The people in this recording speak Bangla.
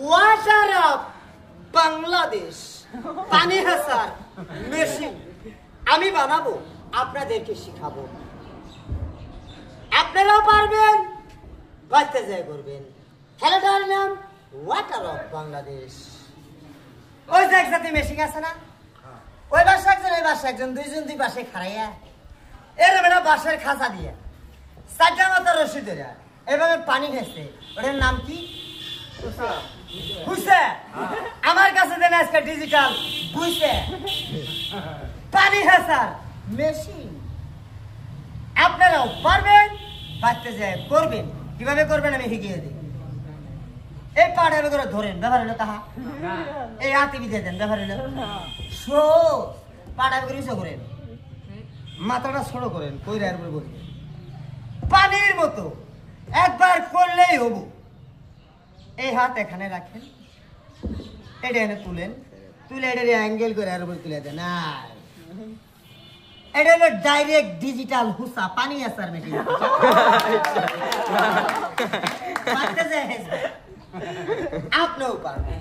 ওয়াটার অফ বাংলাদেশ পানি হাসার মেশিন আমি বানাবো, আপনাদেরকে শিখাবো, আপনারাও পারবেন, বাচ্চা যায় করবেন। খেলাটার নাম ওয়াটার অফ বাংলাদেশ। ওই যে একসাথে মেশিন আছে না, ওই বাসা একজন ওই বাসা একজন, দুইজন দুই পাশে খাড়াইয়া এরকম একটা বাঁশের খাঁচা দিয়ে চারটা মাথা রশি ধরে এভাবে পানি খেয়েছে। ওটার নাম কি? বুঝছে? আমার কাছে দেন আজকে ডিজিটাল বুঝছে পানি হাসার মেশিন। আপনারাও পারবেন, বাচ্চা যায় করবেন। কিভাবে করবেন আমি শিখিয়ে দিই। এই পাড়ে করে ধরেন, ব্যবহার হলো তাহা এই হাতে বিধে দেন, ব্যবহার হলো সো পাড়া করে ইসো করেন, মাথাটা ছোট করেন, কইরা আর করে বলি পানির মতো একবার করলেই হব। এই হাত এখানে রাখেন, এটা এনে তুলেন, তুলে এটা অ্যাঙ্গেল করে আর উপরে তুলে দেন। এটা হলো ডাইরেক্ট ডিজিটাল হুসা পানি আসার মেশিন। আপনিও পারবেন।